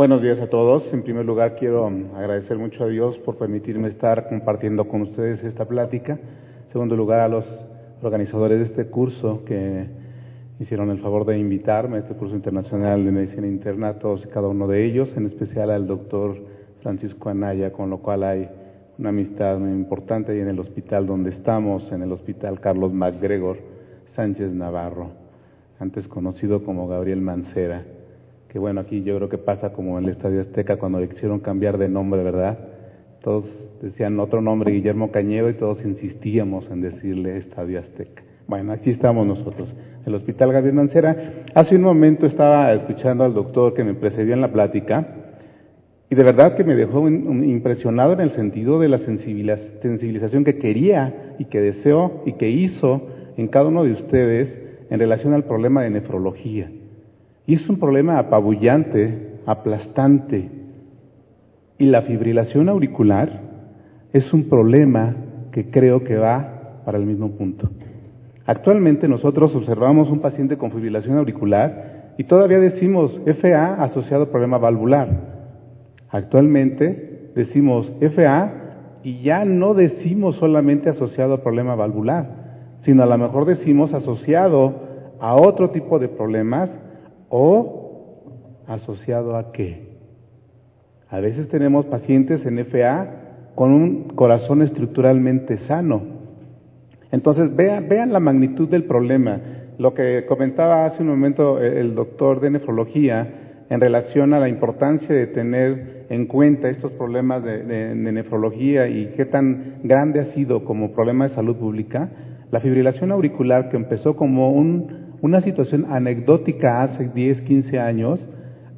Buenos días a todos. En primer lugar, quiero agradecer mucho a Dios por permitirme estar compartiendo con ustedes esta plática. En segundo lugar, a los organizadores de este curso que hicieron el favor de invitarme a este curso internacional de medicina interna, a todos y cada uno de ellos, en especial al doctor Francisco Anaya, con lo cual hay una amistad muy importante ahí en el hospital donde estamos, en el Hospital Carlos MacGregor Sánchez Navarro, antes conocido como Gabriel Mancera. Que bueno, aquí yo creo que pasa como en el Estadio Azteca cuando le quisieron cambiar de nombre, ¿verdad? Todos decían otro nombre, Guillermo Cañedo, y todos insistíamos en decirle Estadio Azteca. Bueno, aquí estamos nosotros, el Hospital Gabriel Mancera. Hace un momento estaba escuchando al doctor que me precedió en la plática, y de verdad que me dejó impresionado en el sentido de la sensibilización que quería y que deseó y que hizo en cada uno de ustedes en relación al problema de nefrología. Y es un problema apabullante, aplastante. Y la fibrilación auricular es un problema que creo que va para el mismo punto. Actualmente nosotros observamos un paciente con fibrilación auricular y todavía decimos FA asociado a problema valvular. Actualmente decimos FA y ya no decimos solamente asociado a problema valvular, sino a lo mejor decimos asociado a otro tipo de problemas. ¿O asociado a qué? A veces tenemos pacientes en FA con un corazón estructuralmente sano. Entonces, vean la magnitud del problema. Lo que comentaba hace un momento el doctor de nefrología en relación a la importancia de tener en cuenta estos problemas de nefrología y qué tan grande ha sido como problema de salud pública. La fibrilación auricular, que empezó como una situación anecdótica hace 10, 15 años,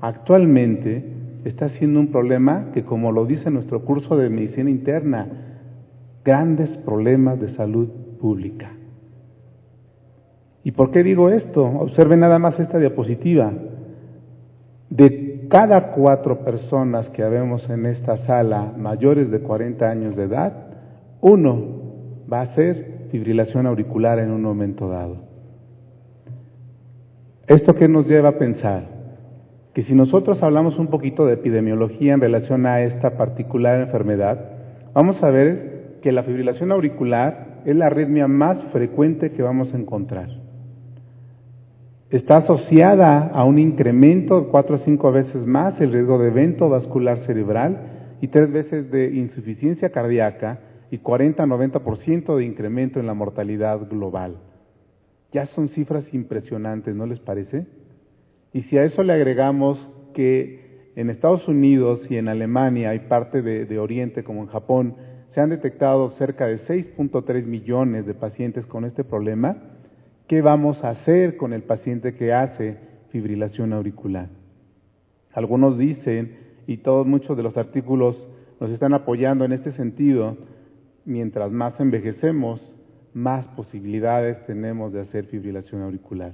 actualmente está siendo un problema que, como lo dice nuestro curso de medicina interna, grandes problemas de salud pública. ¿Y por qué digo esto? Observen nada más esta diapositiva. De cada 4 personas que habemos en esta sala mayores de 40 años de edad, 1 va a ser fibrilación auricular en un momento dado. ¿Esto qué nos lleva a pensar? Que si nosotros hablamos un poquito de epidemiología en relación a esta particular enfermedad, vamos a ver que la fibrilación auricular es la arritmia más frecuente que vamos a encontrar. Está asociada a un incremento de 4 a 5 veces más el riesgo de evento vascular cerebral y 3 veces de insuficiencia cardíaca y 40 a 90% de incremento en la mortalidad global. Ya son cifras impresionantes, ¿no les parece? Y si a eso le agregamos que en Estados Unidos y en Alemania y parte de Oriente, como en Japón, se han detectado cerca de 6.3 millones de pacientes con este problema, ¿qué vamos a hacer con el paciente que hace fibrilación auricular? Algunos dicen, y muchos de los artículos nos están apoyando en este sentido, mientras más envejecemos, más posibilidades tenemos de hacer fibrilación auricular.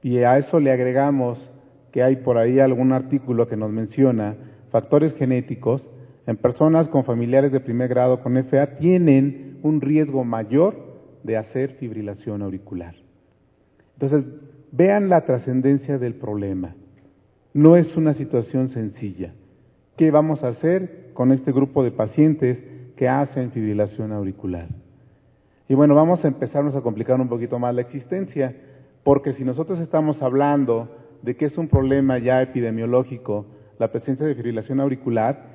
Y a eso le agregamos que hay por ahí algún artículo que nos menciona factores genéticos en personas con familiares de primer grado con FA tienen un riesgo mayor de hacer fibrilación auricular. Entonces, vean la trascendencia del problema. No es una situación sencilla. ¿Qué vamos a hacer con este grupo de pacientes que hacen fibrilación auricular? Y bueno, vamos a empezarnos a complicar un poquito más la existencia, porque si nosotros estamos hablando de que es un problema ya epidemiológico la presencia de fibrilación auricular,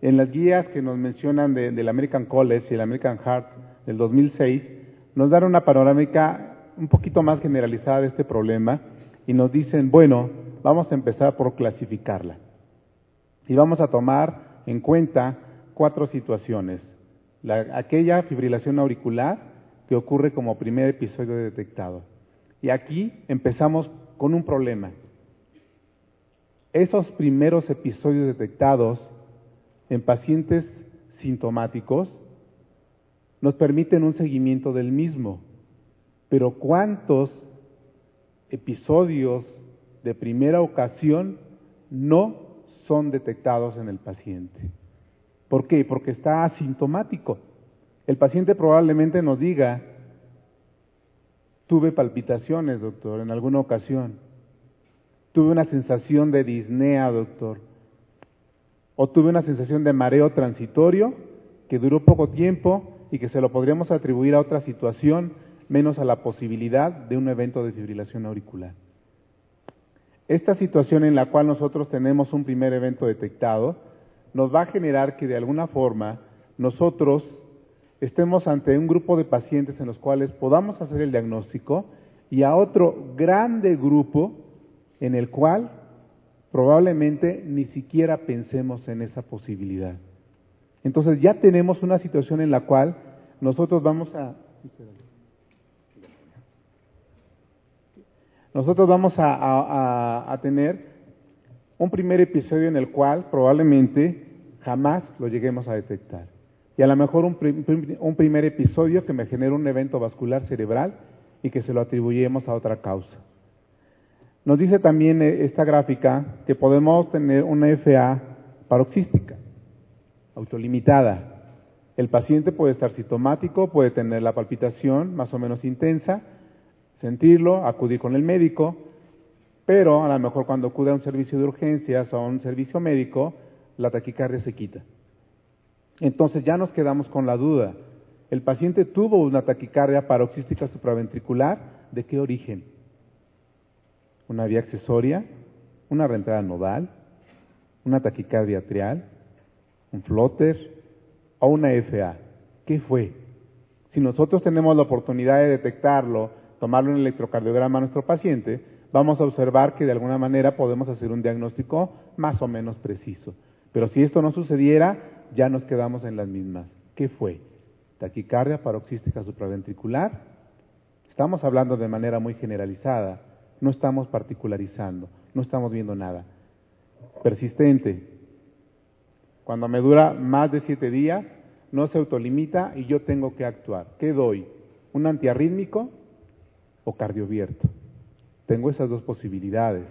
en las guías que nos mencionan del American College y el American Heart del 2006, nos dan una panorámica un poquito más generalizada de este problema y nos dicen, bueno, vamos a empezar por clasificarla. Y vamos a tomar en cuenta 4 situaciones. Aquella fibrilación auricular que ocurre como primer episodio detectado. Y aquí empezamos con un problema. Esos primeros episodios detectados en pacientes sintomáticos nos permiten un seguimiento del mismo. Pero ¿cuántos episodios de primera ocasión no son detectados en el paciente? ¿Por qué? Porque está asintomático. El paciente probablemente nos diga, tuve palpitaciones, doctor, en alguna ocasión. Tuve una sensación de disnea, doctor. o tuve una sensación de mareo transitorio que duró poco tiempo y que se lo podríamos atribuir a otra situación, menos a la posibilidad de un evento de fibrilación auricular. Esta situación en la cual nosotros tenemos un primer evento detectado, nos va a generar que de alguna forma nosotros estemos ante un grupo de pacientes en los cuales podamos hacer el diagnóstico y a otro grande grupo en el cual probablemente ni siquiera pensemos en esa posibilidad. Entonces ya tenemos una situación en la cual nosotros vamos a tener un primer episodio en el cual probablemente jamás lo lleguemos a detectar. Y a lo mejor un primer episodio que me genera un evento vascular cerebral y que se lo atribuyemos a otra causa. Nos dice también esta gráfica que podemos tener una FA paroxística, autolimitada. El paciente puede estar sintomático, puede tener la palpitación más o menos intensa, sentirlo, acudir con el médico, pero a lo mejor cuando acude a un servicio de urgencias o a un servicio médico, la taquicardia se quita. Entonces ya nos quedamos con la duda. El paciente tuvo una taquicardia paroxística supraventricular, ¿de qué origen? ¿Una vía accesoria? ¿Una reentrada nodal? ¿Una taquicardia atrial? ¿Un flóter? ¿O una FA? ¿Qué fue? Si nosotros tenemos la oportunidad de detectarlo, tomarlo en el electrocardiograma a nuestro paciente, vamos a observar que de alguna manera podemos hacer un diagnóstico más o menos preciso. Pero si esto no sucediera, ya nos quedamos en las mismas. ¿Qué fue? Taquicardia paroxística supraventricular. Estamos hablando de manera muy generalizada, no estamos particularizando, no estamos viendo nada. Persistente. Cuando me dura más de 7 días, no se autolimita y yo tengo que actuar. ¿Qué doy? ¿Un antiarrítmico o cardiovierto? Tengo esas dos posibilidades.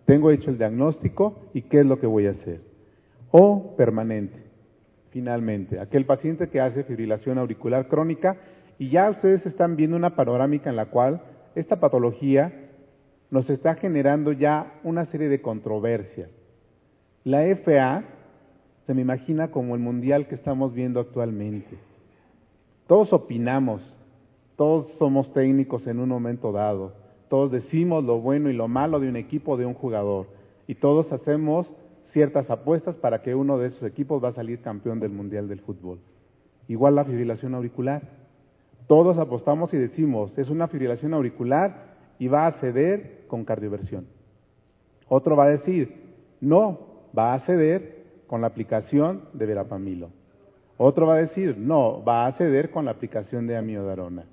Tengo hecho el diagnóstico y ¿qué es lo que voy a hacer? O permanente. Finalmente, aquel paciente que hace fibrilación auricular crónica y ya ustedes están viendo una panorámica en la cual esta patología nos está generando ya una serie de controversias. La FA se me imagina como el mundial que estamos viendo actualmente. Todos opinamos, todos somos técnicos en un momento dado, todos decimos lo bueno y lo malo de un equipo o de un jugador y todos hacemos ciertas apuestas para que uno de esos equipos va a salir campeón del mundial del fútbol. Igual la fibrilación auricular. Todos apostamos y decimos, es una fibrilación auricular y va a ceder con cardioversión. Otro va a decir, no, va a ceder con la aplicación de verapamilo. Otro va a decir, no, va a ceder con la aplicación de amiodarona.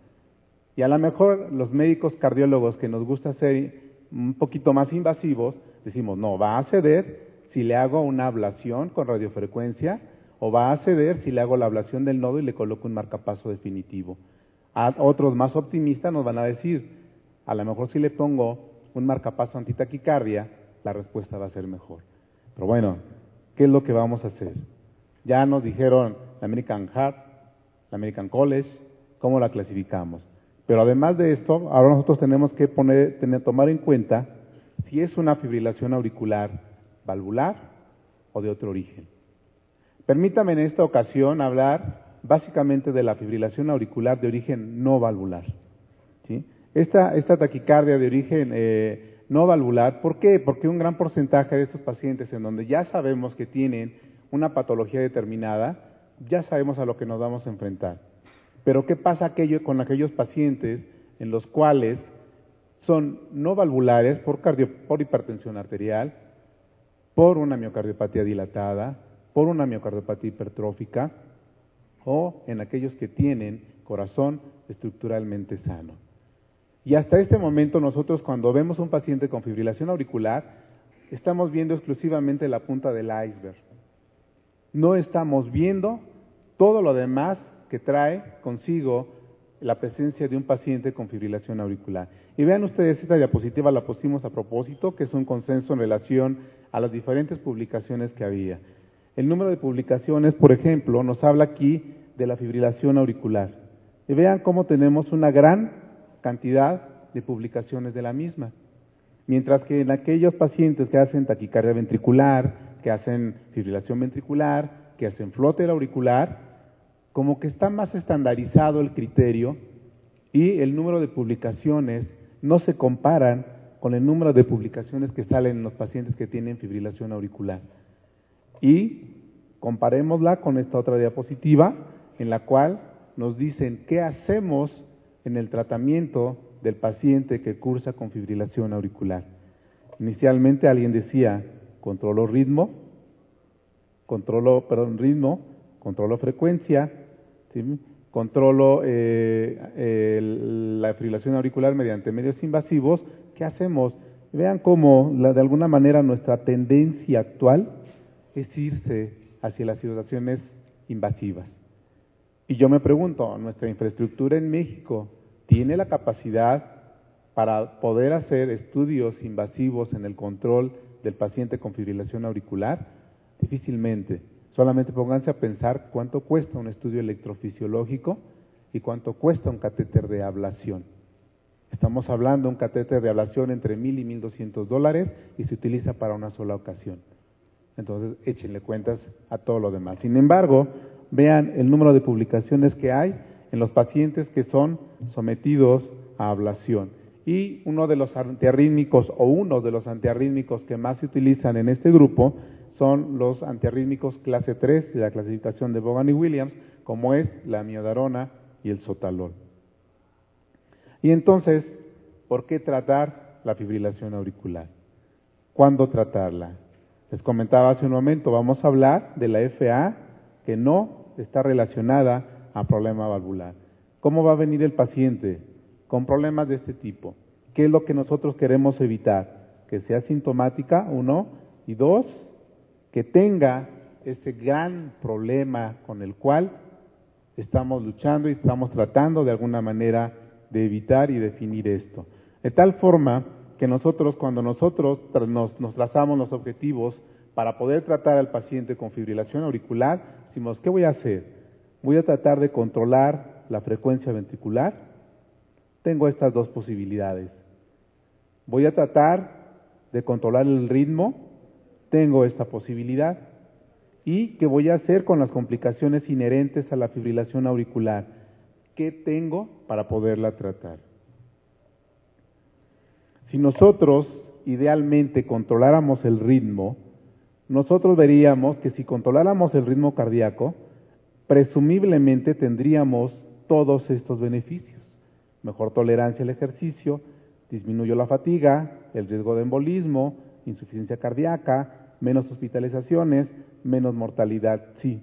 Y a lo mejor los médicos cardiólogos que nos gusta ser un poquito más invasivos, decimos, no, va a ceder si le hago una ablación con radiofrecuencia o va a ceder si le hago la ablación del nodo y le coloco un marcapaso definitivo. A otros más optimistas nos van a decir, a lo mejor si le pongo un marcapaso antitaquicardia, la respuesta va a ser mejor. Pero bueno, ¿qué es lo que vamos a hacer? Ya nos dijeron la American Heart, la American College, cómo la clasificamos. Pero además de esto, ahora nosotros tenemos que tomar en cuenta si es una fibrilación auricular valvular o de otro origen. Permítame en esta ocasión hablar básicamente de la fibrilación auricular de origen no valvular. ¿Sí? Esta taquicardia de origen no valvular, ¿por qué? Porque un gran porcentaje de estos pacientes en donde ya sabemos que tienen una patología determinada, ya sabemos a lo que nos vamos a enfrentar. Pero ¿qué pasa con aquellos pacientes en los cuales son no valvulares por hipertensión arterial, por una miocardiopatía dilatada, por una miocardiopatía hipertrófica o en aquellos que tienen corazón estructuralmente sano? Y hasta este momento nosotros cuando vemos un paciente con fibrilación auricular, estamos viendo exclusivamente la punta del iceberg. No estamos viendo todo lo demás que trae consigo la presencia de un paciente con fibrilación auricular. Y vean ustedes, esta diapositiva la pusimos a propósito, que es un consenso en relación a las diferentes publicaciones que había. El número de publicaciones, por ejemplo, nos habla aquí de la fibrilación auricular. Y vean cómo tenemos una gran cantidad de publicaciones de la misma. Mientras que en aquellos pacientes que hacen taquicardia ventricular, que hacen fibrilación ventricular, que hacen flóter auricular, como que está más estandarizado el criterio y el número de publicaciones no se comparan con el número de publicaciones que salen en los pacientes que tienen fibrilación auricular. Y comparémosla con esta otra diapositiva, en la cual nos dicen qué hacemos en el tratamiento del paciente que cursa con fibrilación auricular. Inicialmente alguien decía, controlo frecuencia, ¿sí? Controlo la fibrilación auricular mediante medios invasivos. ¿Qué hacemos? Vean cómo de alguna manera nuestra tendencia actual es irse hacia las situaciones invasivas. Y yo me pregunto, ¿nuestra infraestructura en México tiene la capacidad para poder hacer estudios invasivos en el control del paciente con fibrilación auricular? Difícilmente. Solamente pónganse a pensar cuánto cuesta un estudio electrofisiológico y cuánto cuesta un catéter de ablación. Estamos hablando de un catéter de ablación entre $1,000 y $1,200 y se utiliza para una sola ocasión. Entonces, échenle cuentas a todo lo demás. Sin embargo, vean el número de publicaciones que hay en los pacientes que son sometidos a ablación. Y uno de los antiarrítmicos que más se utilizan en este grupo son los antiarrítmicos clase 3 de la clasificación de Vaughan y Williams, como es la amiodarona y el sotalol. Y entonces, ¿por qué tratar la fibrilación auricular? ¿Cuándo tratarla? Les comentaba hace un momento, vamos a hablar de la FA que no está relacionada a problema valvular. ¿Cómo va a venir el paciente con problemas de este tipo? ¿Qué es lo que nosotros queremos evitar? Que sea sintomática, 1, y 2, que tenga ese gran problema con el cual estamos luchando y estamos tratando de alguna manera de evitar y definir esto. De tal forma que nosotros, cuando nosotros nos trazamos los objetivos para poder tratar al paciente con fibrilación auricular, decimos, ¿qué voy a hacer? Voy a tratar de controlar la frecuencia ventricular. Tengo estas dos posibilidades. Voy a tratar de controlar el ritmo. Tengo esta posibilidad. ¿Y qué voy a hacer con las complicaciones inherentes a la fibrilación auricular? ¿Qué tengo para poderla tratar? Si nosotros idealmente controláramos el ritmo, nosotros veríamos que si controláramos el ritmo cardíaco, presumiblemente tendríamos todos estos beneficios. Mejor tolerancia al ejercicio, disminuyo la fatiga, el riesgo de embolismo, insuficiencia cardíaca, menos hospitalizaciones, menos mortalidad, sí.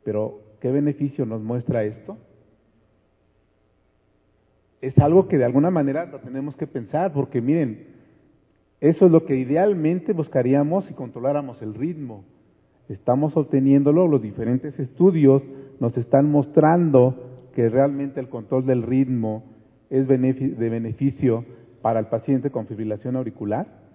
Pero, ¿qué beneficio nos muestra esto? Es algo que de alguna manera lo tenemos que pensar, porque miren, eso es lo que idealmente buscaríamos si controláramos el ritmo. Estamos obteniéndolo, los diferentes estudios nos están mostrando que realmente el control del ritmo es de beneficio para el paciente con fibrilación auricular.